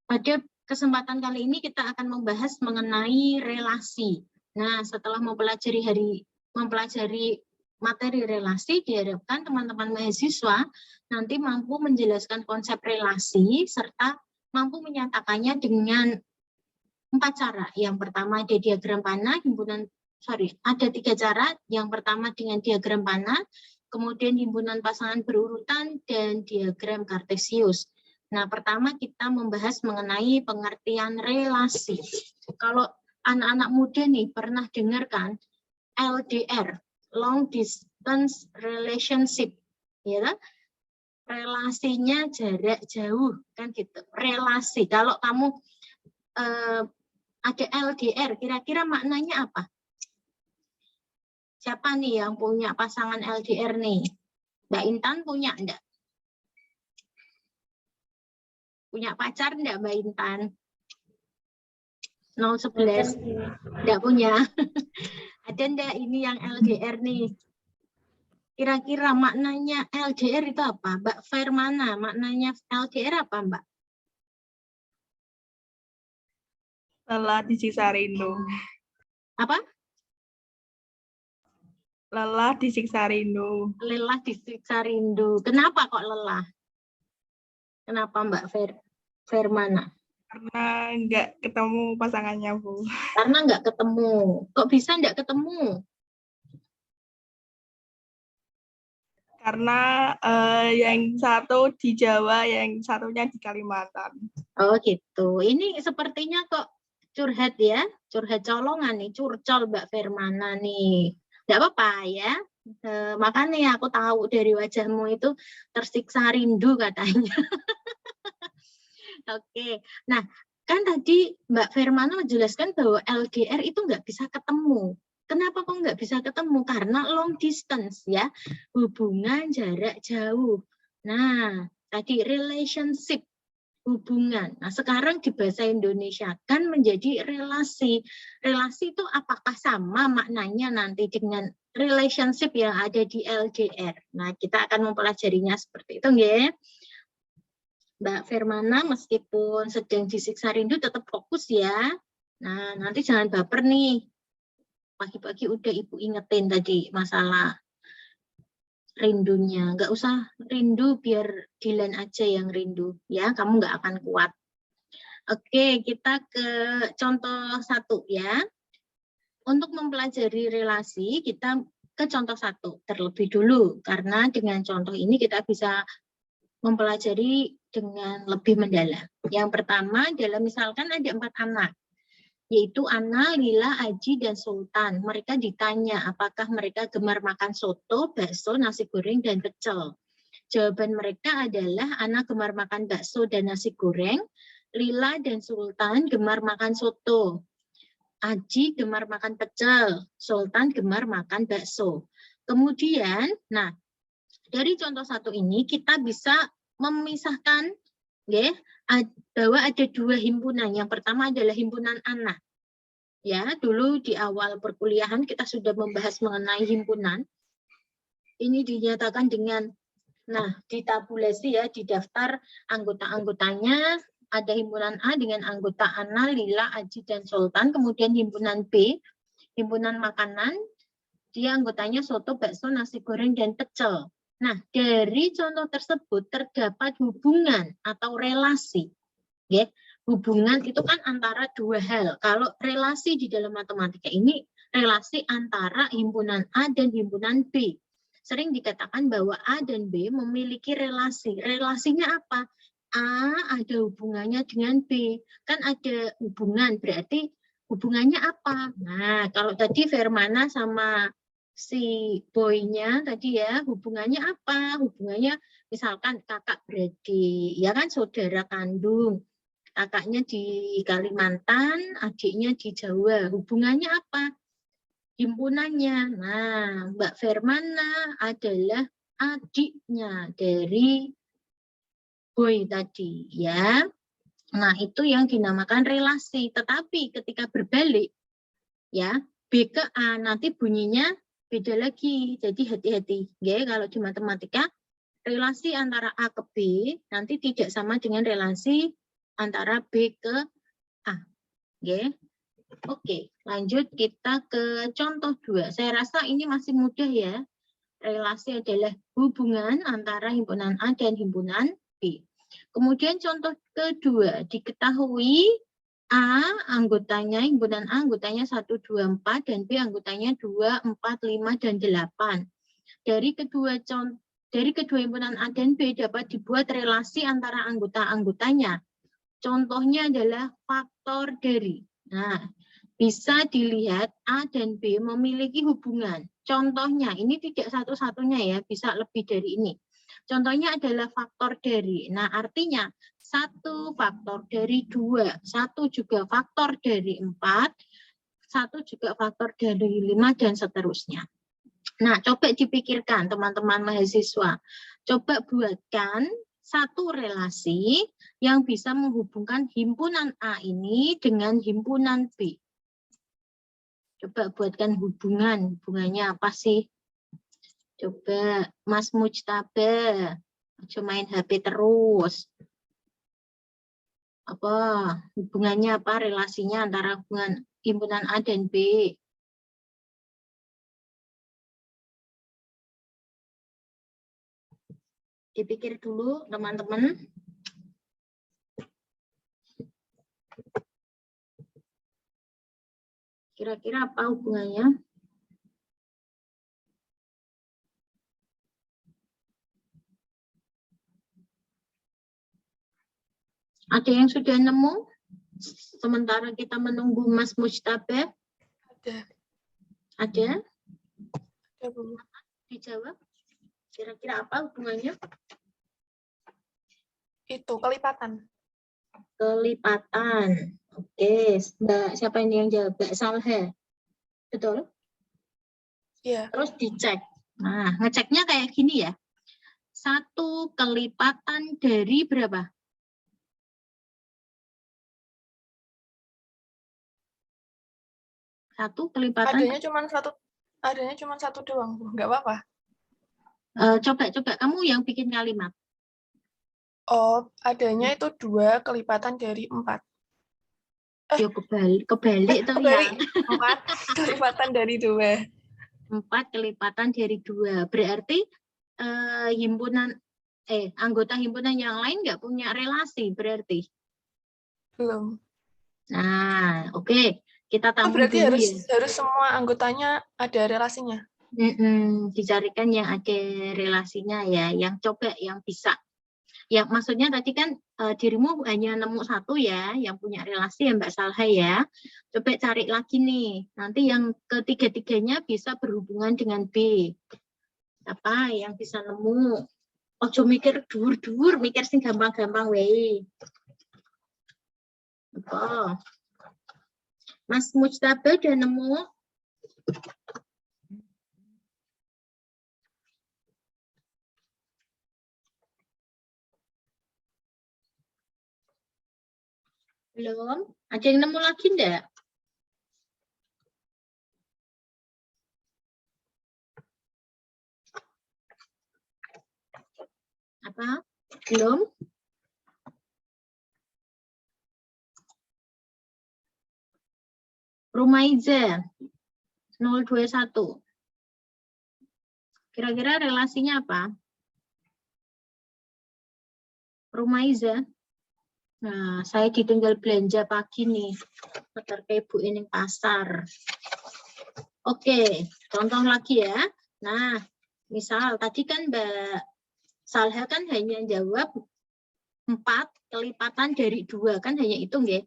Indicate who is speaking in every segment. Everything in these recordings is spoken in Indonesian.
Speaker 1: Pada kesempatan kali ini kita akan membahas mengenai relasi. Nah, setelah mempelajari materi relasi, diharapkan teman-teman mahasiswa nanti mampu menjelaskan konsep relasi serta mampu menyatakannya dengan 4 cara. Yang pertama ada diagram panah, ada 3 cara. Yang pertama dengan diagram panah, kemudian himpunan pasangan berurutan, dan diagram kartesius. Nah, pertama kita membahas mengenai pengertian relasi. Kalau anak-anak muda nih pernah dengar kan LDR, long distance relationship, ya kan? Relasinya jarak jauh kan gitu. Relasi. Kalau kamu ada LDR, kira-kira maknanya apa? Siapa nih yang punya pasangan LDR nih? Mbak Intan punya enggak? Punya pacar enggak Mbak Intan? 011. Enggak punya. Ada enggak ini yang LDR nih? Kira-kira maknanya LDR itu apa? Mbak Firmana, maknanya LDR apa Mbak?
Speaker 2: Lelah disiksa rindu.
Speaker 1: Apa?
Speaker 2: Lelah disiksa rindu.
Speaker 1: Lelah disiksa rindu. Kenapa kok lelah? Kenapa Mbak Firmana?
Speaker 2: Karena nggak ketemu pasangannya, Bu.
Speaker 1: Karena nggak ketemu. Kok bisa nggak ketemu?
Speaker 2: Karena yang satu di Jawa, yang satunya di Kalimantan.
Speaker 1: Oh gitu. Ini sepertinya kok curhat ya, curhat colongan nih, curcol Mbak Firmana nih. Nggak apa-apa ya. Makanya aku tahu dari wajahmu itu tersiksa rindu katanya. Oke. Nah, kan tadi Mbak Firmana menjelaskan bahwa LDR itu nggak bisa ketemu. Kenapa kok nggak bisa ketemu? Karena long distance ya, hubungan jarak jauh. Nah, tadi relationship, hubungan. Nah, sekarang di bahasa Indonesia kan menjadi relasi. Relasi itu apakah sama maknanya nanti dengan relationship yang ada di LDR? Nah, kita akan mempelajarinya seperti itu, ya. Mbak Firmana meskipun sedang disiksa rindu tetap fokus ya. Nah, nanti jangan baper nih. Pagi-pagi udah Ibu ingetin tadi masalah rindunya. Nggak usah rindu, biar Dilan aja yang rindu. Ya, kamu nggak akan kuat. Oke, kita ke contoh 1 ya. Untuk mempelajari relasi, kita ke contoh 1 terlebih dulu. Karena dengan contoh ini kita bisa mempelajari dengan lebih mendalam. Yang pertama adalah misalkan ada 4 anak, yaitu Ana, Lila, Aji, dan Sultan. Mereka ditanya apakah mereka gemar makan soto, bakso, nasi goreng, dan pecel. Jawaban mereka adalah Ana gemar makan bakso dan nasi goreng, Lila dan Sultan gemar makan soto, Aji gemar makan pecel, Sultan gemar makan bakso. Kemudian, nah, dari contoh 1 ini kita bisa memisahkan ya, bahwa ada 2 himpunan. Yang pertama adalah himpunan anak. Ya, dulu di awal perkuliahan kita sudah membahas mengenai himpunan. Ini dinyatakan dengan, nah, ditabulasi ya, di daftar anggota-anggotanya ada himpunan A dengan anggota Ana, Lila, Aji, dan Sultan. Kemudian himpunan B, himpunan makanan, dia anggotanya soto, bakso, nasi goreng, dan pecel. Nah, dari contoh tersebut terdapat hubungan atau relasi. Ya, hubungan itu kan antara 2 hal. Kalau relasi di dalam matematika ini relasi antara himpunan A dan himpunan B. Sering dikatakan bahwa A dan B memiliki relasi. Relasinya apa? A ada hubungannya dengan B. Kan ada hubungan, berarti hubungannya apa? Nah, kalau tadi Firmana sama si boy-nya tadi ya, hubungannya apa? Hubungannya misalkan kakak beradik, ya kan, saudara kandung. Kakaknya di Kalimantan, adiknya di Jawa. Hubungannya apa? Himpunannya. Nah, Mbak Firmana adalah adiknya dari boy tadi, ya. Nah, itu yang dinamakan relasi. Tetapi ketika berbalik, ya, B ke A, nanti bunyinya beda lagi. Jadi hati-hati, ya, kalau di matematika relasi antara A ke B nanti tidak sama dengan relasi antara B ke A. Oke, lanjut kita ke contoh 2. Saya rasa ini masih mudah ya. Relasi adalah hubungan antara himpunan A dan himpunan B. Kemudian contoh kedua, diketahui A anggotanya, himpunan A anggotanya 1, 2, 4, dan B anggotanya 2, 4, 5, dan 8. Dari kedua himpunan A dan B dapat dibuat relasi antara anggota-anggotanya. Contohnya adalah faktor dari. Nah, bisa dilihat A dan B memiliki hubungan. Contohnya, ini tidak satu-satunya ya, bisa lebih dari ini. Contohnya adalah faktor dari. Nah, artinya 1 faktor dari 2, 1 juga faktor dari 4, 1 juga faktor dari 5, dan seterusnya. Nah, coba dipikirkan teman-teman mahasiswa. Coba buatkan satu relasi yang bisa menghubungkan himpunan A ini dengan himpunan B. Coba buatkan hubungannya apa sih? Coba Mas Mujtabe, coba main HP terus. Apa hubungannya apa, relasinya antara hubungan himpunan A dan B? Dipikir dulu teman-teman. Kira-kira apa hubungannya? Ada yang sudah nemu? Sementara kita menunggu Mas Mujtabe.
Speaker 2: Ada.
Speaker 1: Ada?
Speaker 2: Ada, Bu.
Speaker 1: Dijawab. Kira-kira apa hubungannya?
Speaker 2: Itu kelipatan.
Speaker 1: Kelipatan. Oke, Mbak, siapa ini yang jawab? Mbak Salhe. Betul?
Speaker 2: Iya.
Speaker 1: Terus dicek. Nah, ngeceknya kayak gini ya. 1 kelipatan dari berapa? 1 kelipatan.
Speaker 2: Adanya cuma satu doang, Bu. Nggak apa-apa.
Speaker 1: Coba kamu yang bikin kalimat.
Speaker 2: Oh, adanya itu 2 kelipatan dari 4.
Speaker 1: Ya kebalik tuh
Speaker 2: Kebalik.
Speaker 1: ya.
Speaker 2: 4 kelipatan dari 2.
Speaker 1: 4 kelipatan dari 2. Berarti anggota himpunan yang lain nggak punya relasi berarti?
Speaker 2: Belum.
Speaker 1: Nah, oke. Kita tampung
Speaker 2: Berarti
Speaker 1: dulu
Speaker 2: harus semua anggotanya ada relasinya.
Speaker 1: Dicarikan yang ada relasinya ya, yang coba yang bisa. Ya, maksudnya tadi kan dirimu hanya nemu 1 ya, yang punya relasi ya Mbak Salha ya. Coba cari lagi nih, nanti yang ketiga-tiganya bisa berhubungan dengan B. Apa yang bisa nemu? Ojo mikir dur-dur, mikir sing gampang-gampang weh. Apa? Mas Mujtabe udah nemu? Belum? Ada yang nemu lagi enggak? Apa? Belum? Rumaiza 021. Kira-kira relasinya apa? Rumaiza. Nah, saya ditinggal belanja pagi nih. Ntar kayak ibu ini pasar. Oke, contoh lagi ya. Nah, misal tadi kan Mbak Salha kan hanya jawab 4 kelipatan dari 2, kan hanya hitung ya.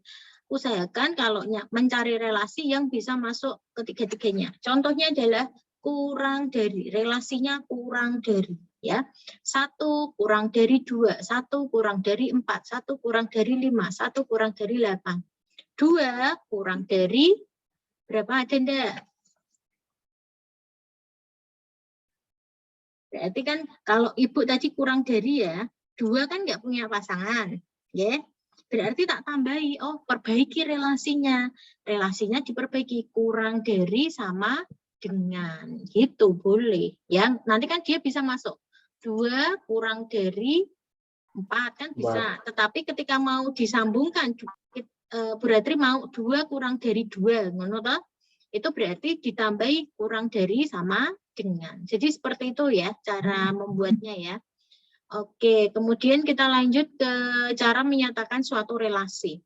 Speaker 1: Usahakan kalau mencari relasi yang bisa masuk ketiga-tiganya. Contohnya adalah kurang dari, relasinya kurang dari ya. 1 kurang dari 2, 1 kurang dari 4, 1 kurang dari 5, 1 kurang dari 8. 2 kurang dari berapa, ada enggak? Berarti kan kalau ibu tadi kurang dari ya, 2 kan nggak punya pasangan, ya. Berarti tak tambahi, oh perbaiki relasinya. Relasinya diperbaiki, kurang dari sama dengan, gitu boleh. Ya, nanti kan dia bisa masuk 2 kurang dari 4 kan bisa. Tetapi ketika mau disambungkan, berarti mau 2 kurang dari 2, ngono toh? Itu berarti ditambahi kurang dari sama dengan. Jadi seperti itu ya cara membuatnya ya. Oke, kemudian kita lanjut ke cara menyatakan suatu relasi.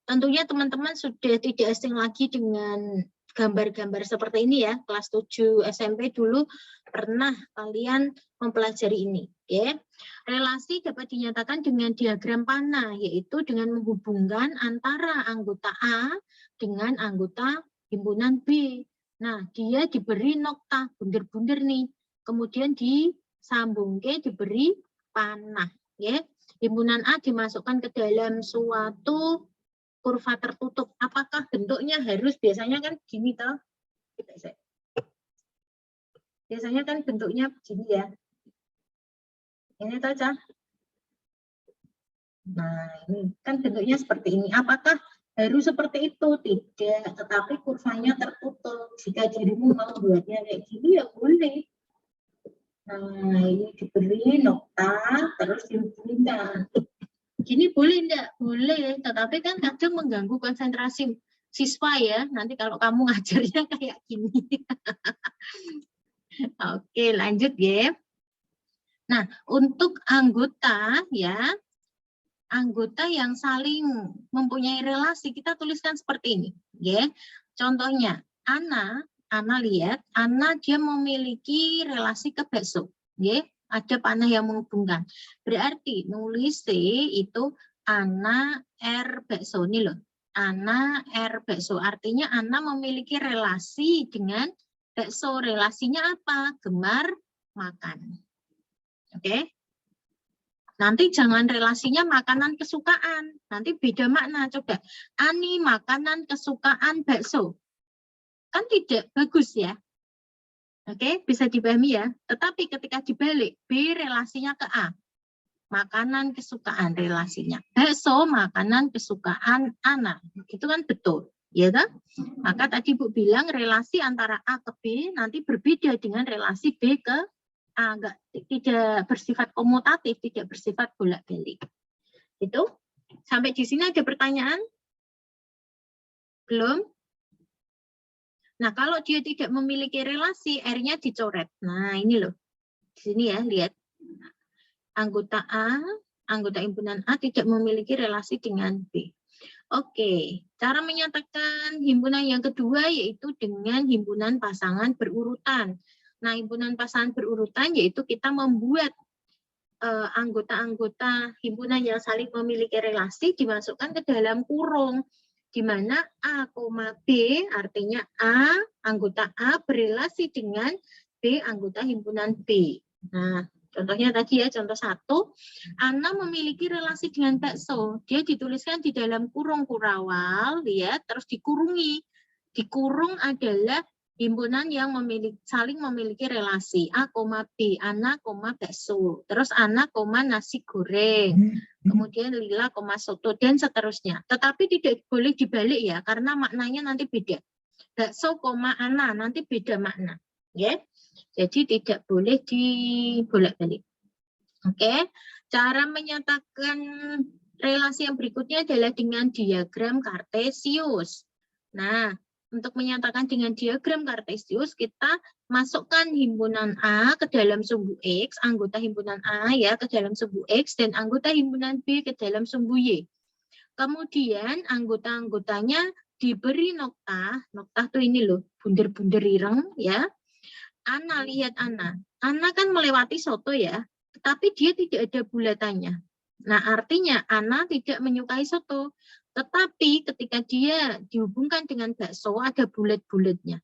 Speaker 1: Tentunya teman-teman sudah tidak asing lagi dengan gambar-gambar seperti ini ya. Kelas 7 SMP dulu pernah kalian mempelajari ini. Oke. Relasi dapat dinyatakan dengan diagram panah, yaitu dengan menghubungkan antara anggota A dengan anggota himpunan B. Nah, dia diberi nokta bunder-bunder nih. Kemudian disambung ke diberi panah. Ya. Himpunan A dimasukkan ke dalam suatu kurva tertutup. Apakah bentuknya harus, biasanya kan gini toh? Biasanya kan bentuknya begini ya. Ini toh, Cah? Nah, ini kan bentuknya seperti ini. Apakah harus seperti itu? Tidak, tetapi kurvanya tertutup. Jika dirimu mau buatnya kayak gini ya boleh. Nah, ini diberi nokta, terus dihubungkan. Gini boleh enggak? Boleh, tetapi kan kadang mengganggu konsentrasi siswa ya. Nanti kalau kamu ngajarnya kayak gini. Oke, lanjut ya. Nah, untuk anggota ya, anggota yang saling mempunyai relasi, kita tuliskan seperti ini. Ya. Contohnya, Ana lihat, Ana dia memiliki relasi ke bakso. Ya. Ada panah yang menghubungkan. Berarti nulis C itu Ana R bakso. Ini loh. Ana R bakso. Artinya Ana memiliki relasi dengan bakso. Relasinya apa? Gemar makan. Oke. Nanti jangan relasinya makanan kesukaan. Nanti beda makna. Coba. Ani makanan kesukaan bakso. Kan tidak bagus ya. Oke, bisa dipahami ya. Tetapi ketika dibalik, B relasinya ke A. Makanan kesukaan relasinya. Bakso makanan kesukaan Ana. Itu kan betul. Ya kan? Maka tadi Bu bilang relasi antara A ke B nanti berbeda dengan relasi B ke A. Tidak bersifat komutatif, tidak bersifat bolak-balik. Itu. Sampai di sini ada pertanyaan? Belum? Nah, kalau dia tidak memiliki relasi, R-nya dicoret. Nah, ini loh. Di sini ya, lihat. Anggota A, anggota himpunan A tidak memiliki relasi dengan B. Oke, cara menyatakan himpunan yang kedua yaitu dengan himpunan pasangan berurutan. Nah, himpunan pasangan berurutan yaitu kita membuat anggota-anggota himpunan yang saling memiliki relasi dimasukkan ke dalam kurung, di mana A, B artinya A, anggota A berelasi dengan B, anggota himpunan B. Nah, contohnya tadi ya, contoh 1, Ana memiliki relasi dengan bakso. Dia dituliskan di dalam kurung kurawal, lihat, terus dikurungi. Dikurung adalah himpunan yang saling memiliki relasi A, B, Ana, bakso. Terus Ana, nasi goreng. Kemudian Lila, soto, dan seterusnya. Tetapi tidak boleh dibalik ya, karena maknanya nanti beda. Bakso, Ana, nanti beda makna. Ya. Jadi tidak boleh dibolak-balik. Oke. Cara menyatakan relasi yang berikutnya adalah dengan diagram kartesius. Nah, untuk menyatakan dengan diagram kartesius, kita masukkan himpunan A ke dalam sumbu X, anggota himpunan A ya ke dalam sumbu X, dan anggota himpunan B ke dalam sumbu Y. Kemudian anggota-anggotanya diberi nokta tuh ini loh, bunder-bunder ireng ya. Ana, lihat Ana. Ana kan melewati soto ya, tetapi dia tidak ada bulatannya. Nah, artinya Ana tidak menyukai soto. Tetapi ketika dia dihubungkan dengan bakso, ada bulat-bulatnya.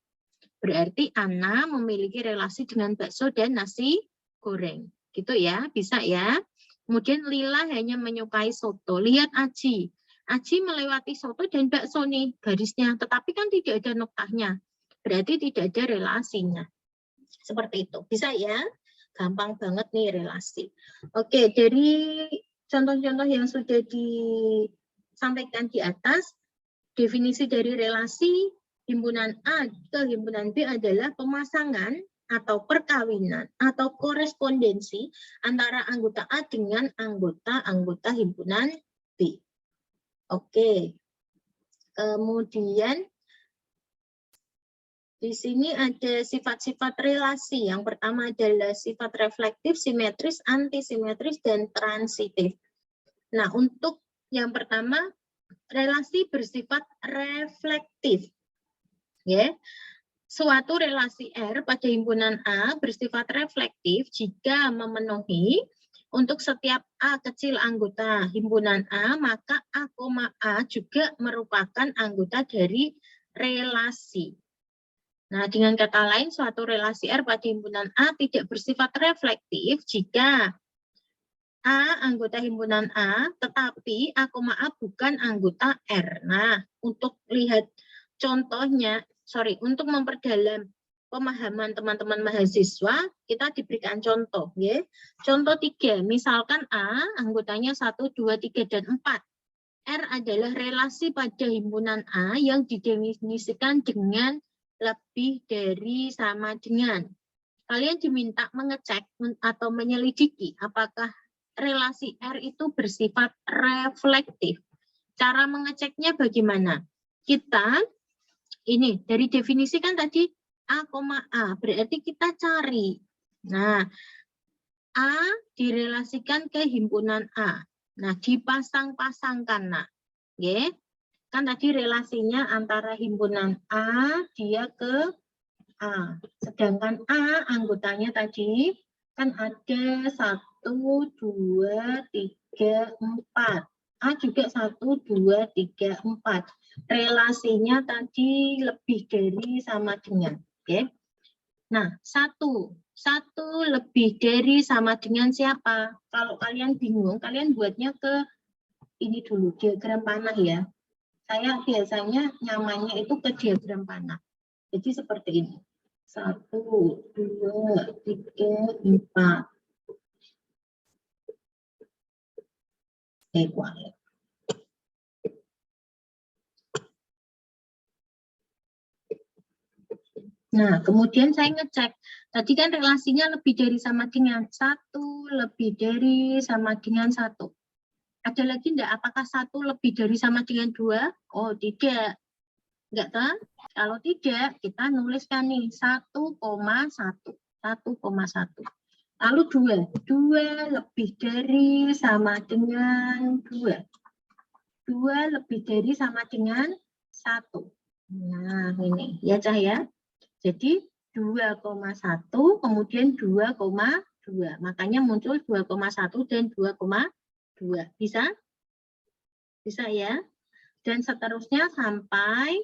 Speaker 1: Berarti Ana memiliki relasi dengan bakso dan nasi goreng. Gitu ya, bisa ya. Kemudian Lila hanya menyukai soto. Lihat Aji. Aji melewati soto dan bakso nih garisnya. Tetapi kan tidak ada noktahnya. Berarti tidak ada relasinya. Seperti itu. Bisa ya? Gampang banget nih relasi. Oke, dari contoh-contoh yang sudah disampaikan di atas, definisi dari relasi himpunan A ke himpunan B adalah pemasangan atau perkawinan atau korespondensi antara anggota A dengan anggota himpunan B. Oke. Kemudian di sini ada sifat-sifat relasi. Yang pertama adalah sifat reflektif, simetris, antisimetris, dan transitif. Nah, untuk yang pertama, relasi bersifat reflektif. Ya. Suatu relasi R pada himpunan A bersifat reflektif jika memenuhi untuk setiap A kecil anggota himpunan A, maka A, A juga merupakan anggota dari relasi. Nah, dengan kata lain, suatu relasi R pada himpunan A tidak bersifat reflektif jika A anggota himpunan A, tetapi A, A bukan anggota R. Nah, untuk lihat contohnya, untuk memperdalam pemahaman teman-teman mahasiswa, kita diberikan contoh. Ya. Contoh 3, misalkan A, anggotanya 1, 2, 3, dan 4. R adalah relasi pada himpunan A yang didefinisikan dengan lebih dari sama dengan. Kalian diminta mengecek atau menyelidiki apakah relasi R itu bersifat reflektif. Cara mengeceknya bagaimana? Kita ini dari definisi kan tadi A, berarti kita cari. Nah, A direlasikan ke himpunan A. Nah, dipasang-pasangkan, nak. Ya. Kan tadi relasinya antara himpunan A dia ke A. Sedangkan A anggotanya tadi kan ada 1, 2, 3, 4. A juga 1, 2, 3, 4. Relasinya tadi lebih dari sama dengan. Oke. Nah, 1 lebih dari sama dengan siapa? Kalau kalian bingung, kalian buatnya ke ini dulu, diagram panah ya. Saya biasanya nyamannya itu ke diagram panah. Jadi seperti ini. 1, 2, 3, 4. Igual. Nah, kemudian saya ngecek. Tadi kan relasinya lebih dari sama dengan 1, lebih dari sama dengan 1. Ada lagi enggak? Apakah 1 lebih dari sama dengan 2? Oh, tidak. Enggak kan? Kalau tidak, kita nuliskan nih 1,1. 1,1. Lalu 2 lebih dari sama dengan 2. 2 lebih dari sama dengan 1. Nah, ini ya Cah ya. Jadi 2,1 kemudian 2,2. Makanya muncul 2,1 dan 2,2. Bisa? Bisa ya. Dan seterusnya sampai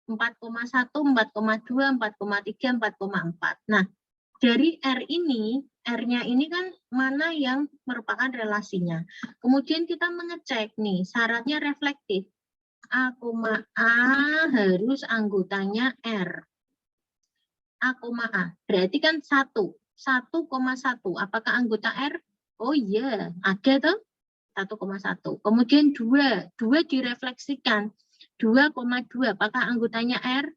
Speaker 1: 4,1, 4,2, 4,3, 4,4. Nah, dari R ini, R-nya ini kan mana yang merupakan relasinya. Kemudian kita mengecek nih, syaratnya reflektif. A, harus anggotanya R. A, berarti kan 1. 1,1. Apakah anggota R? Oh iya, ada tuh. 1,1. Kemudian 2 direfleksikan. 2,2. Apakah anggotanya R?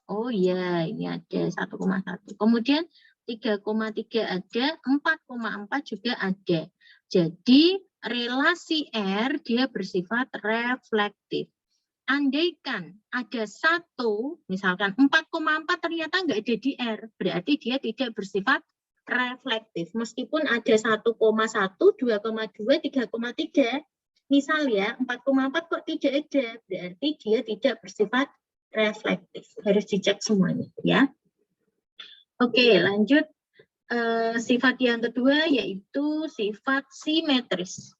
Speaker 1: Oh iya, ini ada 1,1. Kemudian 3,3 ada, 4,4 juga ada. Jadi relasi R dia bersifat reflektif. Andaikan ada 1, misalkan 4,4 ternyata nggak ada di R, berarti dia tidak bersifat reflektif. Meskipun ada 1,1, 2,2, 3,3, misal ya 4,4 kok tidak ada, berarti dia tidak bersifat reflektif. Harus dicek semuanya ya. Oke, lanjut. Sifat yang kedua yaitu sifat simetris.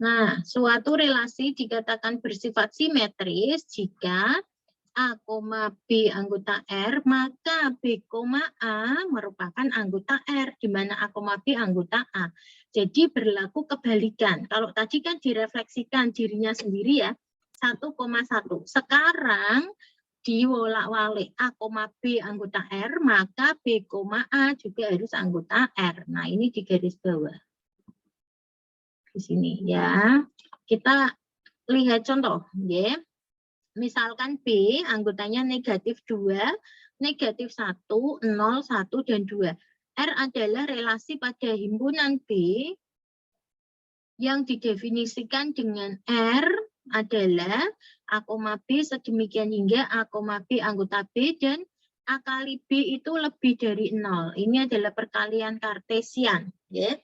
Speaker 1: Nah, suatu relasi dikatakan bersifat simetris jika A, B anggota R, maka B, A merupakan anggota R, di mana A, B anggota A. Jadi berlaku kebalikan. Kalau tadi kan direfleksikan dirinya sendiri ya, 1,1. Sekarang diwolak-walik A, B anggota R, maka B, A juga harus anggota R. Nah, ini di garis bawah. Di sini ya. Kita lihat contoh, ya. Misalkan B anggotanya negatif 2, negatif 1, 0, 1, dan 2. R adalah relasi pada himpunan B yang didefinisikan dengan R adalah A, B sedemikian hingga A, B anggota B dan A kali B itu lebih dari 0. Ini adalah perkalian kartesian. Ya.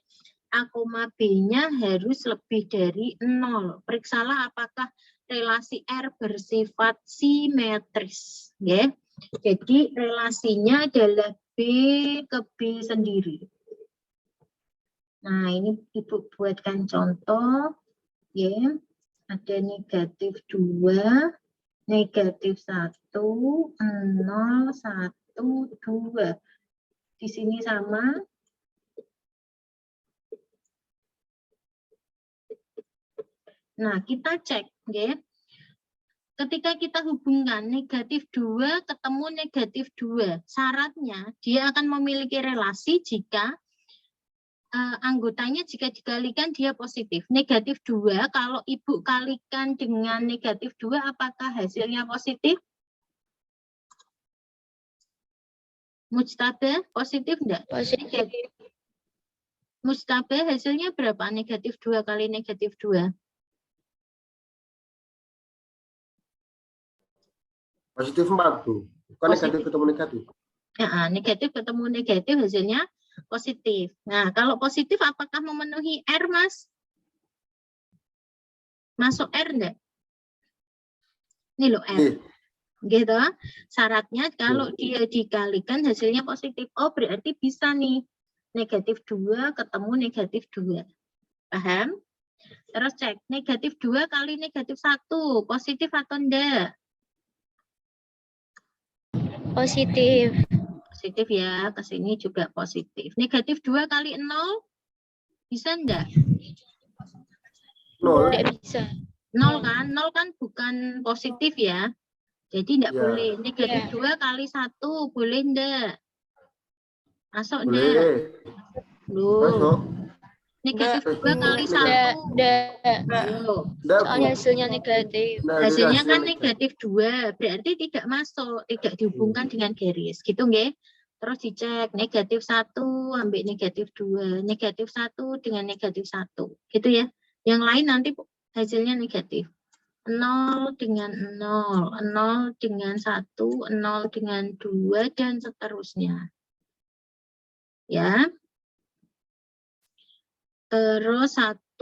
Speaker 1: A, B-nya harus lebih dari 0. Periksalah apakah relasi R bersifat simetris. Ya. Jadi relasinya adalah B ke B sendiri. Nah, ini Ibu buatkan contoh. Ya. Ada negatif 2, negatif 1, 0, 1, 2. Di sini sama. Nah, kita cek. Ya. Ketika kita hubungkan negatif 2 ketemu negatif 2, syaratnya dia akan memiliki relasi jika anggotanya jika dikalikan dia positif. Negatif 2, kalau Ibu kalikan dengan negatif 2, apakah hasilnya positif? Mujtaba, positif enggak?
Speaker 3: Positif.
Speaker 1: Mujtaba, hasilnya berapa? Negatif 2 kali negatif 2.
Speaker 4: Positif 4, Bu. Bukan negatif ketemu negatif.
Speaker 1: Ya, negatif ketemu negatif hasilnya positif. Nah, kalau positif apakah memenuhi R, Mas? Masuk R enggak? Ini loh R. Gitu. Syaratnya kalau dia dikalikan hasilnya positif. Oh, berarti bisa nih. Negatif 2 ketemu negatif 2. Paham? Terus cek. Negatif 2 kali negatif 1. Positif atau enggak?
Speaker 3: Positif.
Speaker 1: Positif ya. Ke sini juga positif. Negatif 2 kali 0. Bisa enggak?
Speaker 4: 0.
Speaker 3: Tidak bisa.
Speaker 1: 0 kan? 0 kan bukan positif ya. Jadi enggak
Speaker 4: Ya.
Speaker 1: boleh. Negatif 2 kali 1. Boleh enggak? Masuk enggak?
Speaker 4: Boleh.
Speaker 1: Loh.
Speaker 4: Masuk.
Speaker 1: Negatif 2 kali
Speaker 3: Tidak.
Speaker 1: 1. Loh.
Speaker 3: Soalnya hasilnya negatif.
Speaker 1: Hasilnya kan negatif 2. Berarti tidak masuk. Tidak dihubungkan dengan garis. Gitu nggih? Terus dicek. Negatif 1 ambil negatif 2. Negatif 1 dengan negatif 1. Gitu ya. Yang lain nanti hasilnya negatif. 0 dengan 0. 0 dengan 1. 0 dengan 2. Dan seterusnya. Ya. Terus 1,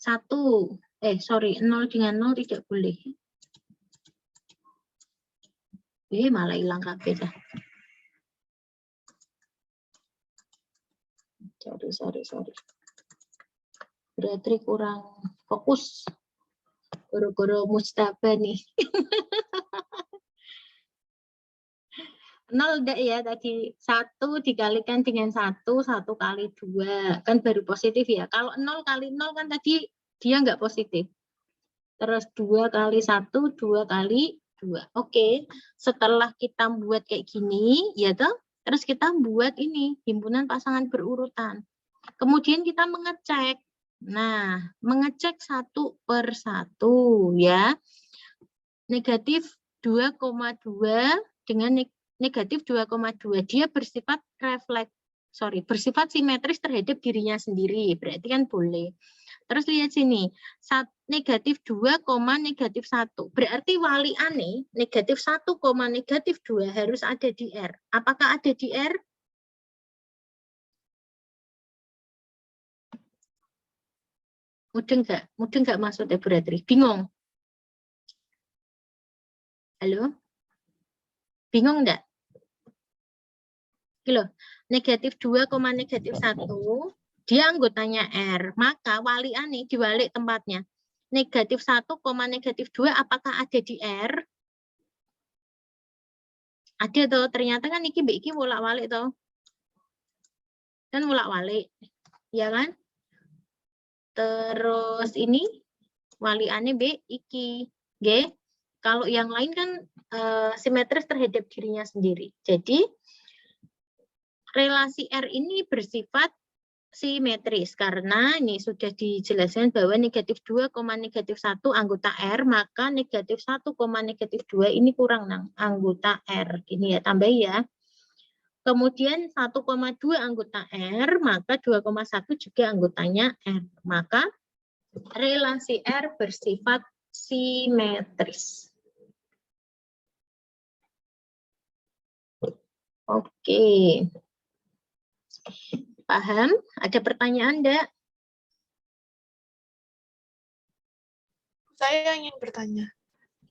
Speaker 1: 0 dengan 0 tidak boleh. Malah hilang kabeh dah. Sorry. Berarti kurang fokus. Guru-guru Mujtaba nih. 0 enggak ya tadi. 1 dikalikan dengan 1 kali 2. Kan baru positif ya. Kalau 0 kali 0 kan tadi dia enggak positif. Terus 2 kali 1, 2 kali 2. Oke. Setelah kita buat kayak gini, ya toh, terus kita buat ini, himpunan pasangan berurutan. Kemudian kita mengecek. Nah, mengecek 1 per 1 ya. Negatif 2,2 dengan negatif 2,2. Dia bersifat bersifat simetris terhadap dirinya sendiri. Berarti kan boleh. Terus lihat sini, negatif 2, negatif 1. Berarti waliane negatif 1, negatif 2 harus ada di R. Apakah ada di R? Mudeng nggak maksudnya berarti? Bingung? Halo? Bingung nggak? Loh, negatif 2, negatif 1. Dia anggotanya R, maka waliane diwalik tempatnya. Negatif 1, negatif 2, apakah ada di R? Ada toh, ternyata kan iki mbak iki bolak-balik toh. Kan bolak-balik. Ya kan? Terus ini waliane B iki. G. Kalau yang lain kan simetris terhadap dirinya sendiri. Jadi relasi R ini bersifat simetris karena ini sudah dijelaskan bahwa negatif 2, negatif 1 anggota R, maka negatif 1, negatif 2 ini kurang anggota R. Gini ya, tambah ya. Kemudian 1,2 anggota R, maka 2,1 juga anggotanya R. Maka relasi R bersifat simetris. Oke. Paham? Ada pertanyaan enggak?
Speaker 2: Saya ingin bertanya.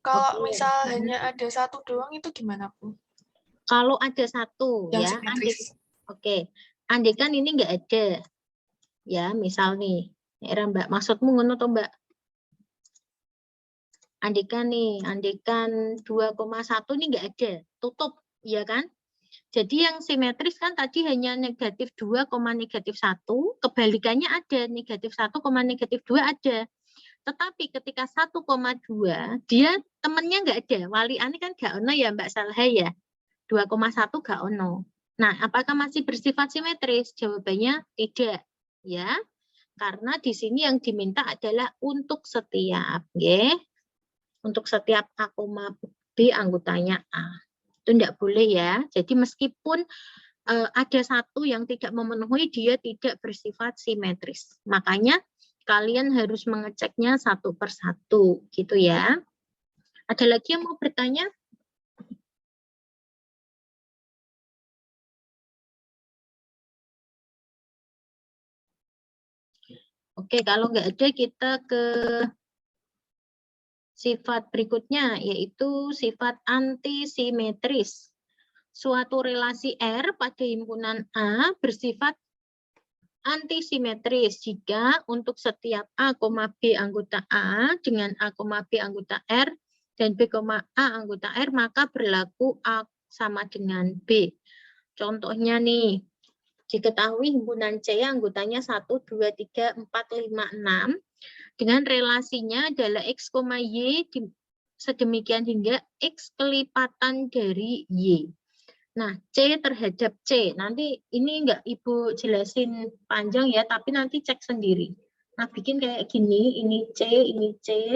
Speaker 2: Kalau
Speaker 1: Oke.
Speaker 2: misal hanya ada satu doang itu gimana, Bu?
Speaker 1: Kalau ada satu
Speaker 2: Yang
Speaker 1: ya,
Speaker 2: simetris.
Speaker 1: oke. Andaikan ini enggak ada. Ya, misal nih, Mbak, maksudmu ngono toh, Mbak? Andaikan 2,1 ini enggak ada, tutup, ya kan? Jadi yang simetris kan tadi hanya negatif 2, negatif 1, kebalikannya ada, negatif 1, negatif 2 ada. Tetapi ketika 1,2, dia temennya enggak ada. Waliane kan enggak ono ya Mbak Salha ya. 2,1 enggak ono. Nah, apakah masih bersifat simetris? Jawabannya tidak. Ya, karena di sini yang diminta adalah untuk setiap. Ya. Untuk setiap A, B anggotanya A. Itu enggak boleh ya. Jadi meskipun ada satu yang tidak memenuhi, dia tidak bersifat simetris. Makanya kalian harus mengeceknya satu per satu, gitu ya. Ada lagi yang mau bertanya? Oke, kalau nggak ada kita ke sifat berikutnya, yaitu sifat antisimetris. Suatu relasi R pada himpunan A bersifat antisimetris jika untuk setiap A, B anggota A dengan A, B anggota R dan B, A anggota R maka berlaku A sama dengan B. Contohnya nih, diketahui himpunan C anggotanya 1, 2, 3, 4, 5, 6 dengan relasinya adalah X, Y sedemikian hingga X kelipatan dari Y. Nah, C terhadap C. Nanti ini enggak Ibu jelasin panjang ya, tapi nanti cek sendiri. Nah, bikin kayak gini, ini C,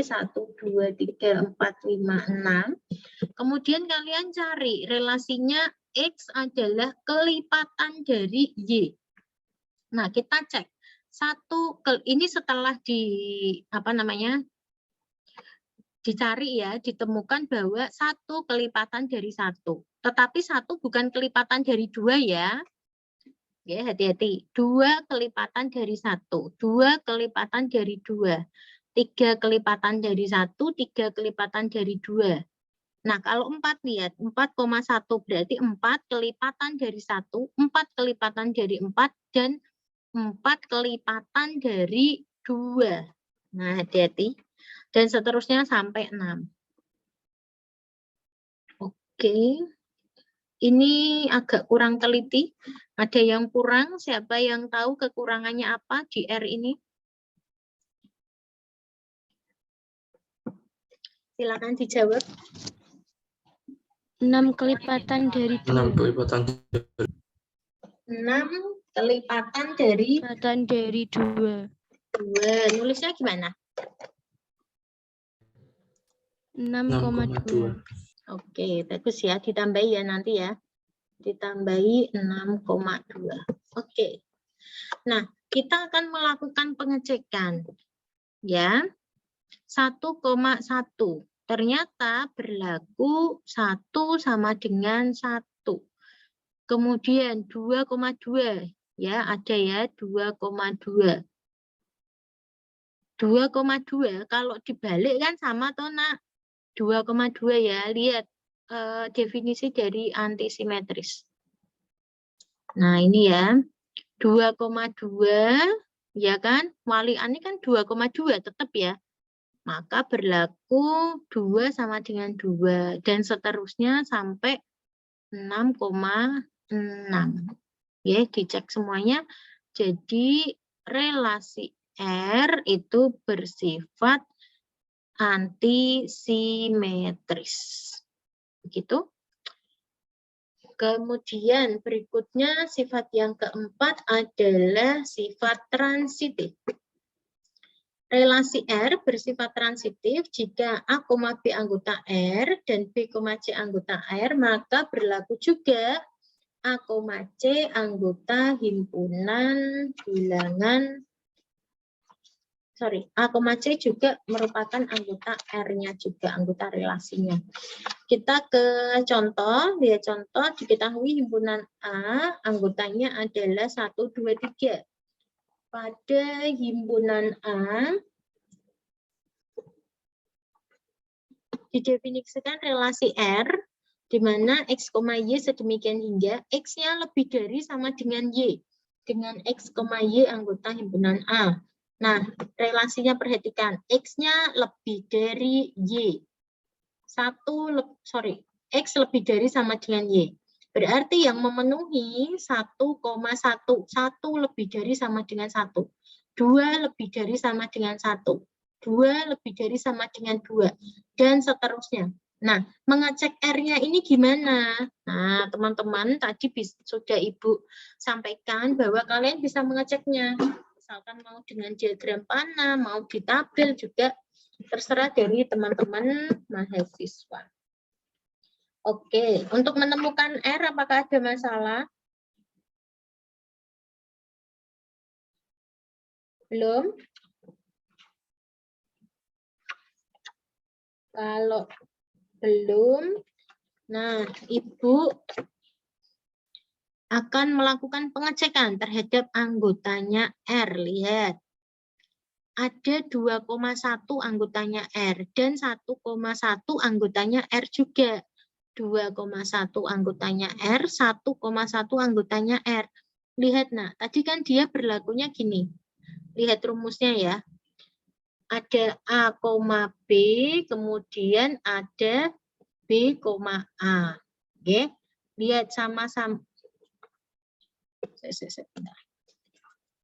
Speaker 1: 1, 2, 3, 4, 5, 6. Kemudian kalian cari relasinya X adalah kelipatan dari Y. Nah, kita cek. Ini setelah dicari ya, ditemukan bahwa 1 kelipatan dari 1. Tetapi 1 bukan kelipatan dari 2 ya. Ya, hati-hati. 2 kelipatan dari 1. 2 kelipatan dari 2. 3 kelipatan dari 1. 3 kelipatan dari 2. Nah, kalau 4 lihat. 4,1 berarti 4 kelipatan dari 1. 4 kelipatan dari 4. Dan 4 kelipatan dari 2. Nah, hati-hati. Dan seterusnya sampai 6. Oke. Ini agak kurang teliti. Ada yang kurang? Siapa yang tahu kekurangannya apa di R ini? Silakan dijawab.
Speaker 3: 6 kelipatan dari
Speaker 5: 6 kelipatan
Speaker 1: 6 kelipatan dari
Speaker 3: 2.
Speaker 1: 2. Nulisnya gimana?
Speaker 3: 6,2.
Speaker 1: Oke, bagus ya. Ditambahi ya nanti ya. Ditambahi 6,2. Oke. Nah, kita akan melakukan pengecekan. Ya. 1,1. Ternyata berlaku 1 sama dengan 1. Kemudian 2,2. Ya, ada ya 2,2. 2,2 kalau dibalik kan sama toh nak. 2,2 ya, lihat definisi dari antisimetris. Nah ini ya, 2,2 ya kan, waliannya kan 2,2 tetap ya. Maka berlaku 2 sama dengan 2 dan seterusnya sampai 6,6. Ya, dicek semuanya. Jadi relasi R itu bersifat antisimetris. Begitu. Kemudian berikutnya sifat yang keempat adalah sifat transitif. Relasi R bersifat transitif jika A, B anggota R dan B, C anggota R, maka berlaku juga A, C anggota himpunan bilangan, A, C juga merupakan anggota R-nya juga, anggota relasinya. Kita ke contoh, lihat contoh, diketahui himpunan A anggotanya adalah 1, 2, 3. Pada himpunan A, didefinisikan relasi R, di mana X, Y sedemikian hingga X-nya lebih dari sama dengan Y, dengan X, Y anggota himpunan A. Nah, relasinya perhatikan, X-nya lebih dari Y. X lebih dari sama dengan Y. Berarti yang memenuhi 1,1, 1 lebih dari sama dengan 1, 2 lebih dari sama dengan 1, 2 lebih dari sama dengan 2, dan seterusnya. Nah, mengecek R-nya ini gimana? Nah, teman-teman tadi sudah Ibu sampaikan bahwa kalian bisa mengeceknya. Misalkan mau dengan diagram panah, mau di tabel juga, terserah dari teman-teman mahasiswa. Oke, untuk menemukan R, apakah ada masalah? Belum? Kalau belum, nah Ibu akan melakukan pengecekan terhadap anggotanya R. Lihat, ada 2,1 anggotanya R dan 1,1 anggotanya R juga. 2,1 anggotanya R, 1,1 anggotanya R. Lihat, nah, tadi kan dia berlakunya gini. Lihat rumusnya ya. Ada A, B, kemudian ada B, A. Oke. Lihat sama-sama.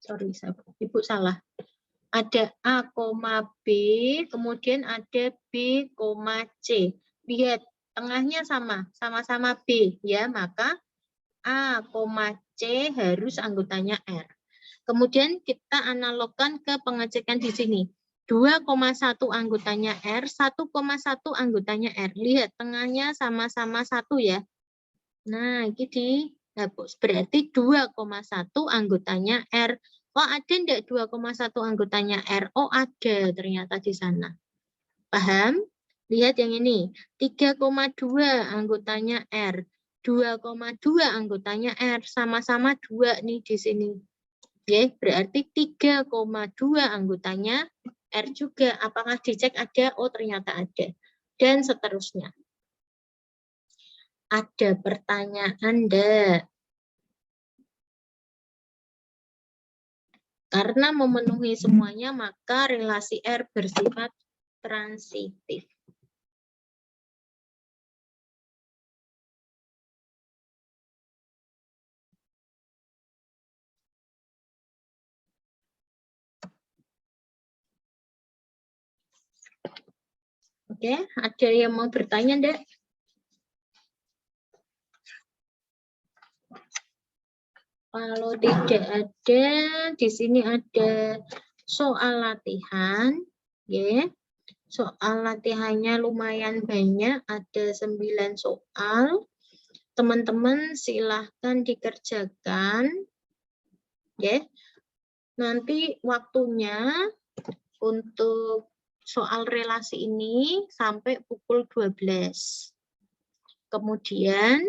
Speaker 1: Sorry, Ibu salah. Ada A, B, kemudian ada B, C. Lihat, tengahnya sama-sama B, ya, maka A, C harus anggotanya R. Kemudian kita analogkan ke pengecekan di sini. 2,1 anggotanya R, 1,1 anggotanya R. Lihat, tengahnya sama-sama 1 ya. Nah, ini dihapus. Berarti 2,1 anggotanya R. Oh, ada enggak 2,1 anggotanya R? Oh, ada ternyata di sana. Paham? Lihat yang ini, 3,2 anggotanya R, 2,2 anggotanya R, sama-sama 2 nih di sini. Oke, berarti 3,2 anggotanya R juga. Apakah dicek ada? Oh, ternyata ada. Dan seterusnya. Ada pertanyaan enggak? Karena memenuhi semuanya, maka relasi R bersifat transitif. Oke, ada yang mau bertanya enggak? Kalau tidak ada, di sini ada soal latihan. Ya. Soal latihannya lumayan banyak, ada 9 soal. Teman-teman silahkan dikerjakan. Ya. Nanti waktunya untuk soal relasi ini sampai pukul 12. Kemudian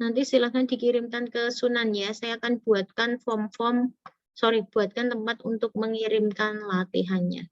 Speaker 1: nanti silahkan dikirimkan ke Sunan ya. Saya akan buatkan buatkan tempat untuk mengirimkan latihannya.